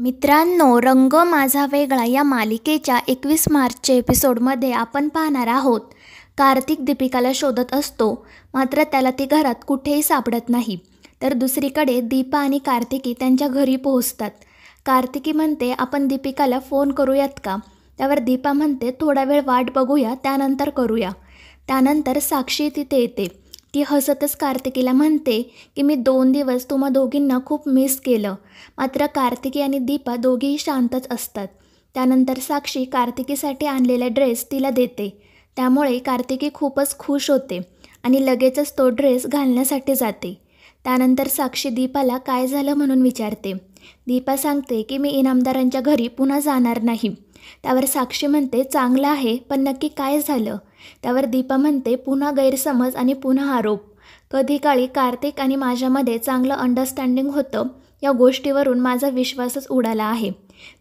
मित्रांनो, रंग माझा वेगळा या मालिकेच्या 21 मार्चच्या एपिसोडमध्ये आपण पाहणार आहोत. कार्तिक दीपिकाला शोधत असतो, मात्र त्याला ती घरात कुठेही सापडत नाही. तर दुसरीकडे दीपा आणि कार्तिकी त्यांच्या घरी पोहोचतात. कार्तिकी म्हणते, आपण दीपिकाला फोन करूयात का? त्यावर दीपा म्हणते, थोडा वेळ वाट बघूया, त्यानंतर करूया. त्यानंतर साक्षी तिथे येते. ती हसतच कार्तिकीला म्हणते की मी 2 दिवस तुम्हा दोघींना खूप मिस केलं. मात्र कार्तिकी आणि दीपा दोघीही शांतच असतात. त्यानंतर साक्षी कार्तिकीसाठी आणलेला ड्रेस तिला देते. त्यामुळे कार्तिकी खूपच खुश होते आणि लगेचच तो ड्रेस घालण्यासाठी जाते. त्यानंतर साक्षी दीपाला काय झालं म्हणून विचारते. दीपा सांगते की मी इनामदारांच्या घरी पुन्हा जाणार नाही. त्यावर साक्षी म्हणते, चांगलं आहे, पण नक्की काय झालं? त्यावर दीपा म्हणते, पुन्हा गैरसमज आणि पुन्हा आरोप. कधी काळी कार्तिक आणि माझ्यामध्ये चांगलं अंडरस्टँडिंग होतं, या गोष्टीवरून माझा विश्वासच उडाला आहे.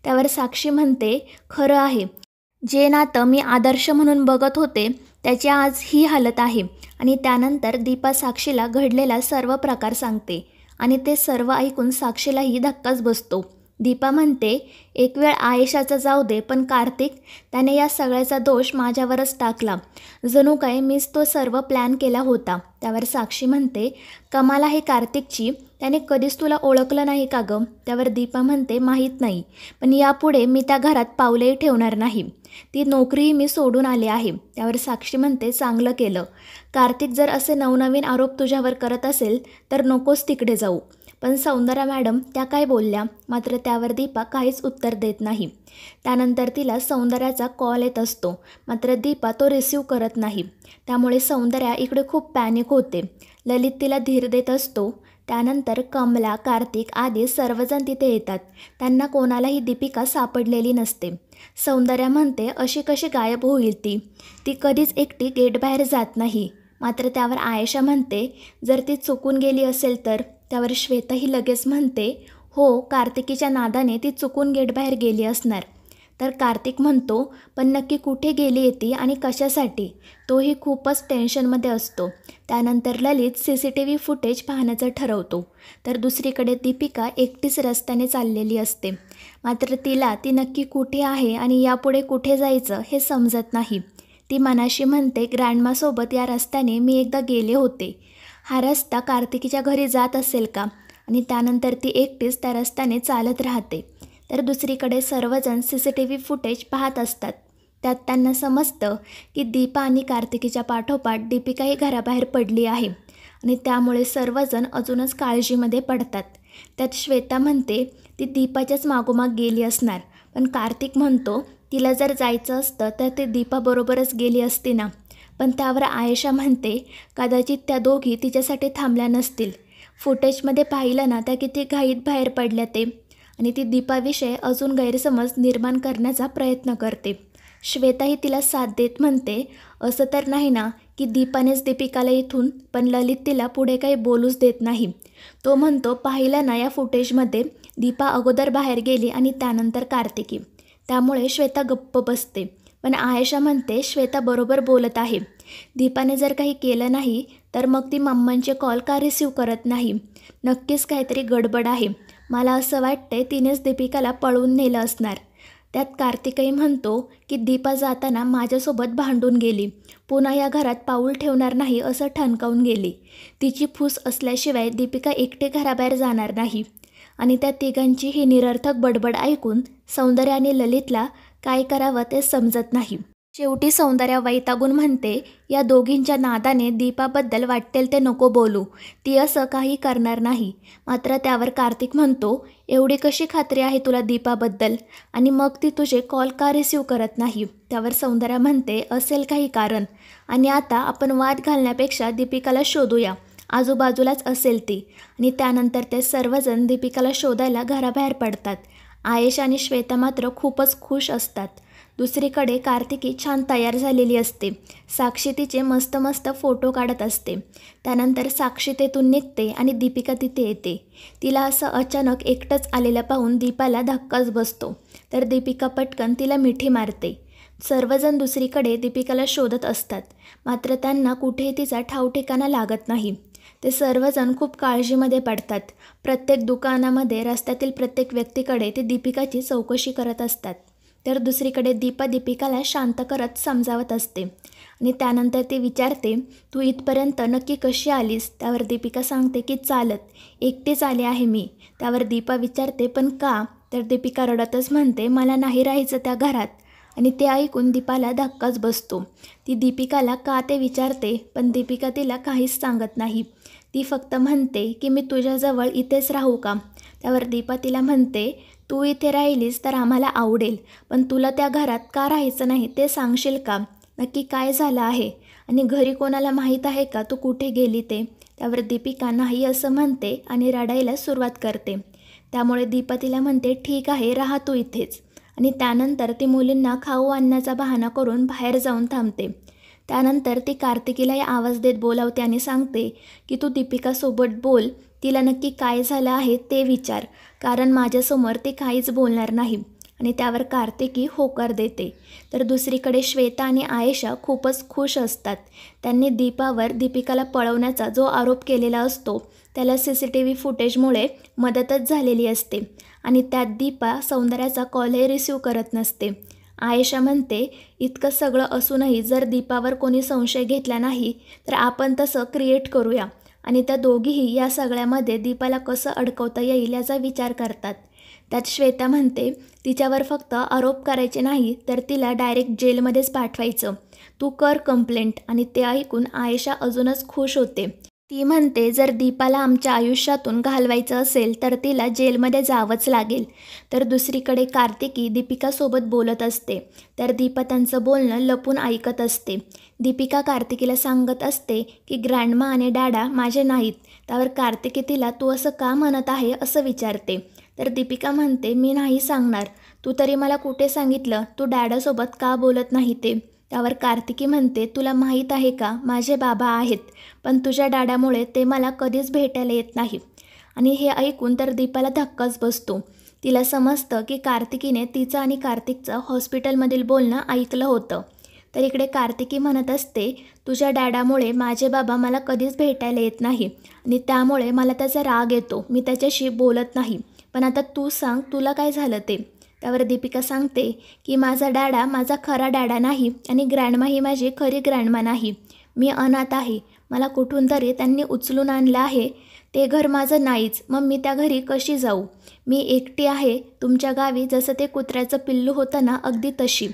त्यावर साक्षी म्हणते, खरं आहे, जे नातं मी आदर्श म्हणून बघत होते त्याची आज ही हालत आहे. आणि त्यानंतर दीपा साक्षीला घडलेला सर्व प्रकार सांगते आणि ते सर्व ऐकून साक्षीलाही धक्काच बसतो. दीपा म्हणते, एक वेळ आयेशाचा जाऊ दे, पण कार्तिक, त्याने या सगळ्याचा दोष माझ्यावरच टाकला. जणू काय मीच तो सर्व प्लॅन केला होता. त्यावर साक्षी म्हणते, कमाल आहे कार्तिकची, त्याने कधीच तुला ओळखलं नाही का गं? त्यावर दीपा म्हणते, माहीत नाही, पण यापुढे मी त्या घरात पावलेही ठेवणार नाही. ती नोकरीही मी सोडून आले आहे. त्यावर साक्षी म्हणते, चांगलं केलं. कार्तिक जर असे नवनवीन आरोप तुझ्यावर करत असेल तर नकोच तिकडे जाऊ. पण सौंदर्या मॅडम त्या काय बोलल्या? मात्र त्यावर दीपा काहीच उत्तर देत नाही. त्यानंतर तिला सौंदर्याचा कॉल येत असतो, मात्र दीपा तो रिसीव करत नाही. त्यामुळे सौंदर्या इकडे खूप पॅनिक होते. ललित तिला धीर देत असतो. त्यानंतर कमला, कार्तिक आदी सर्वजण तिथे येतात. त्यांना कोणालाही दीपिका सापडलेली नसते. सौंदर्या म्हणते, अशी कशी गायब होईल ती कधीच एकटी गेटबाहेर जात नाही. मात्र त्यावर आयेशा म्हणते, जर ती चुकून गेली असेल तर? त्यावर श्वेताही लगेच म्हणते, हो, कार्तिकीच्या नादाने ती चुकून गेटबाहेर गेली असणार. तर कार्तिक म्हणतो, पण नक्की कुठे गेली ती आणि कशासाठी? तोही खूपच टेन्शनमध्ये असतो. त्यानंतर ललित CCTV फुटेज पाहण्याचं ठरवतो. तर दुसरीकडे दीपिका एकटीच रस्त्याने चाललेली असते. मात्र तिला ती नक्की कुठे आहे आणि यापुढे कुठे जायचं हे समजत नाही. ती मनाशी म्हणते, ग्रँडमासोबत या रस्त्याने मी एकदा गेले होते. हा रस्ता कार्तिकीच्या घरी जात असेल का? आणि त्यानंतर ती एकटीच त्या रस्त्याने चालत राहते. तर दुसरीकडे सर्वजण CCTV फुटेज पाहत असतात. त्यात त्यांना समजतं की दीपा आणि कार्तिकीच्या पाठोपाठ दीपिकाही घराबाहेर पडली आहे आणि त्यामुळे सर्वजण अजूनच काळजीमध्ये पडतात. त्यात श्वेता म्हणते, ती दीपाच्याच मागोमाग गेली असणार. पण कार्तिक म्हणतो, तिला जर जायचं असतं तर ते दीपाबरोबरच गेली असती ना. पण त्यावर आयेशा म्हणते, कदाचित त्या दोघी तिच्यासाठी थांबल्या नसतील. फुटेजमध्ये पाहिलं ना, त्या किती घाईत बाहेर पडल्या ते. आणि ती दीपाविषयी अजून गैरसमज निर्माण करण्याचा प्रयत्न करते. श्वेताही तिला साथ देत म्हणते, असं तर नाही ना की दीपानेच दीपिकाला इथून? पण ललित तिला पुढे काही बोलूच देत नाही. तो म्हणतो, पाहिलं ना या फुटेजमध्ये, दीपा अगोदर बाहेर गेली आणि त्यानंतर कार्तिकी. त्यामुळे श्वेता गप्प बसते. पण आयेशा म्हणते, श्वेता बरोबर बोलत आहे. दीपाने जर काही केलं नाही तर मग ती मम्मांचे कॉल का रिसीव्ह करत नाही? नक्कीच काहीतरी गडबड आहे. मला असं वाटतंय तिनेच दीपिकाला पळवून नेलं असणार. त्यात कार्तिकही म्हणतो की दीपा जाताना माझ्यासोबत भांडून गेली, पुन्हा या घरात पाऊल ठेवणार नाही असं ठणकावून गेली. तिची फूस असल्याशिवाय दीपिका एकटी घराबाहेर जाणार नाही. आणि त्या तिघांची ही निरर्थक बडबड ऐकून सौंदर्या आणि ललितला काय करावं ते समजत नाही. शेवटी सौंदर्या वैतागून म्हणते, या दोघींच्या नादाने दीपाबद्दल वाटेल ते नको बोलू, ती असं काही करणार नाही. मात्र त्यावर कार्तिक म्हणतो, एवढी कशी खात्री आहे तुला दीपाबद्दल? आणि मग ती तुझे कॉल का रिसीव्ह करत नाही? त्यावर सौंदर्या म्हणते, असेल काही कारण. आणि आता आपण वाद घालण्यापेक्षा दीपिकाला शोधूया, आजूबाजूलाच असेल ती. आणि त्यानंतर ते सर्वजण दीपिकाला शोधायला घराबाहेर पडतात. आयेशा आणि श्वेता मात्र खूपच खुश असतात. दुसरीकडे कार्तिकी छान तयार झालेली असते. साक्षी तिचे मस्त मस्त फोटो काढत असते. त्यानंतर साक्षी तेथून निघते आणि दीपिका तिथे येते. तिला असं अचानक एकटंच आलेलं पाहून दीपाला धक्काच बसतो. तर दीपिका पटकन तिला मिठी मारते. सर्वजण दुसरीकडे दीपिकाला शोधत असतात. मात्र त्यांना कुठेही तिचा ठाव ठिकाणा लागत नाही. ते सर्वजण खूप काळजीमध्ये पडतात. प्रत्येक दुकानामध्ये रस्त्यातील प्रत्येक व्यक्तीकडे ते दीपिकाची चौकशी करत असतात. तर दुसरीकडे दीपा दीपिकाला शांत करत समजावत असते आणि त्यानंतर ती विचारते, तू इथपर्यंत नक्की कशी आलीस? त्यावर दीपिका सांगते की चालत, एकटीच आले आहे मी. त्यावर दीपा विचारते, पण का? तर दीपिका रडतच म्हणते, मला नाही राहायचं त्या घरात. आणि ते ऐकून दीपाला धक्काच बसतो. ती दीपिकाला का ते विचारते, पण दीपिका तिला काहीच सांगत नाही. ती फक्त म्हणते की मी तुझ्याजवळ इथेच राहू का? त्यावर दीपा तिला म्हणते, तू इथे राहिलीस तर आम्हाला आवडेल, पण तुला त्या घरात का राहायचं नाही ते सांगशील का? नक्की काय झालं आहे? आणि घरी कोणाला माहीत आहे का तू कुठे गेली ते? त्यावर दीपिका नाही असं म्हणते आणि रडायला सुरुवात करते. त्यामुळे दीपा तिला म्हणते, ठीक आहे, राहा तू इथेच. आणि त्यानंतर ती मुलींना खाऊ आणण्याचा बहाणा करून बाहेर जाऊन थांबते. त्यानंतर ती कार्तिकीलाही आवाज देत बोलावते आणि सांगते की तू दीपिकासोबत बोल, तिला नक्की काय झालं आहे ते विचार, कारण माझ्यासमोर ती काहीच बोलणार नाही. आणि त्यावर कार्तिकी होकार देते. तर दुसरीकडे श्वेता आणि आयेशा खूपच खुश असतात. त्यांनी दीपावर दीपिकाला पळवण्याचा जो आरोप केलेला असतो त्याला CCTV फुटेजमुळे मदतच झालेली असते आणि त्यात दीपा सौंदर्याचा कॉलही रिसीव करत नसते. आयेशा म्हणते, इतकं सगळं असूनही जर दीपावर कोणी संशय घेतला नाही तर आपण तसं क्रिएट करूया आणि त्या दोघीही या सगळ्यामध्ये दीपाला कसं अडकवता येईल याचा विचार करतात. त्यात श्वेता म्हणते, तिच्यावर फक्त आरोप करायचे नाही तर तिला डायरेक्ट जेलमध्येच पाठवायचं, तू कर कंप्लेंट. आणि ते ऐकून आयेशा अजूनच खुश होते. ती म्हणते, जर दीपाला आमच्या आयुष्यातून घालवायचं असेल तर तिला जेलमध्ये जावंच लागेल. तर दुसरीकडे कार्तिकी दीपिकासोबत बोलत असते. तर दीपा त्यांचं बोलणं लपून ऐकत असते. दीपिका कार्तिकीला सांगत असते की ग्रँडमा आणि डॅडा माझे नाहीत. त्यावर कार्तिकी तिला तू असं का म्हणत आहे असं विचारते. तर दीपिका म्हणते, मी नाही सांगणार, तू तरी मला कुठे सांगितलं तू डॅडासोबत का बोलत नाही ते? त्यावर कार्तिकी म्हणते, तुला माहीत आहे का, माझे बाबा आहेत, पण तुझ्या डॅडामुळे ते मला कधीच भेटायला येत नाही. आणि हे ऐकून तर दीपाला धक्काच बसतो. तिला समजतं की कार्तिकीने तिचं आणि कार्तिकचं हॉस्पिटलमधील बोलणं ऐकलं होतं. तर इकडे कार्तिकी म्हणत असते, तुझ्या डॅडामुळे माझे बाबा मला कधीच भेटायला येत नाही आणि त्यामुळे मला त्याचा राग येतो, मी त्याच्याशी बोलत नाही. पण आता तू सांग, तुला काय झालं ते? त्यावर दीपिका सांगते की माझा डॅडा माझा खरा डॅडा नाही आणि ग्रँडमा ही माझी खरी ग्रँडमा नाही. मी अनाथ आहे, मला कुठून तरी त्यांनी उचलून आणलं आहे. ते घर माझं नाहीच, मग मी त्या घरी कशी जाऊ? मी एकटी आहे, तुमच्या गावी जसं ते कुत्र्याचं पिल्लू होतं ना, अगदी तशी.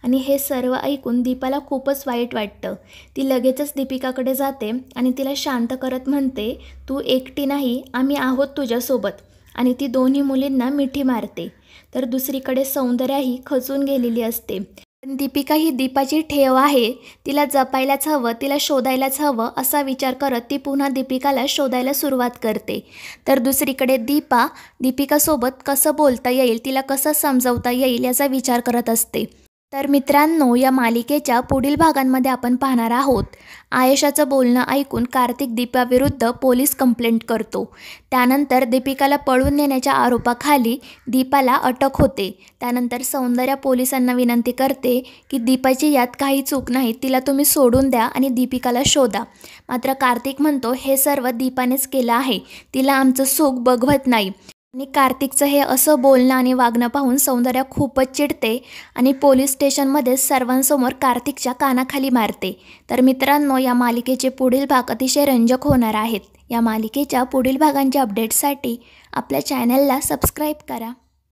आणि हे सर्व ऐकून दीपाला खूपच वाईट वाटतं. ती लगेचच दीपिकाकडे जाते आणि तिला शांत करत म्हणते, तू एकटी नाही, आम्ही आहोत तुझ्यासोबत. आणि ती दोन्ही मुलींना मिठी मारते. तर दुसरीकडे सौंदर्याही खचून गेलेली असते. पण दीपिका ही दीपाची ठेव आहे, तिला जपायलाच हवं, तिला शोधायलाच हवं असा विचार करत ती पुन्हा दीपिकाला शोधायला सुरुवात करते. तर दुसरीकडे दीपा दीपिकासोबत कसं बोलता येईल, तिला कसं समजावता येईल याचा विचार करत असते. तर मित्रांनो, या मालिकेच्या पुढील भागांमध्ये आपण पाहणार आहोत, आयेशाचं बोलणं ऐकून कार्तिक दीपाविरुद्ध पोलीस कंप्लेंट करतो. त्यानंतर दीपिकाला पळून नेण्याच्या आरोपाखाली दीपाला अटक होते. त्यानंतर सौंदर्या पोलिसांना विनंती करते की दीपाची यात काही चूक नाही, तिला तुम्ही सोडून द्या आणि दीपिकाला शोधा. मात्र कार्तिक म्हणतो, हे सर्व दीपानेच केलं आहे, तिला आमचं सुख बघवत नाही. आणि कार्तिकचं हे असं बोलणं आणि वागणं पाहून सौंदर्या खूपच चिडते आणि पोलीस स्टेशनमध्ये सर्वांसमोर कार्तिकच्या कानाखाली मारते. तर मित्रांनो, या मालिकेचे पुढील भाग अतिशय रंजक होणार आहेत. या मालिकेच्या पुढील भागांच्या अपडेट्ससाठी आपल्या चॅनलला सबस्क्राईब करा.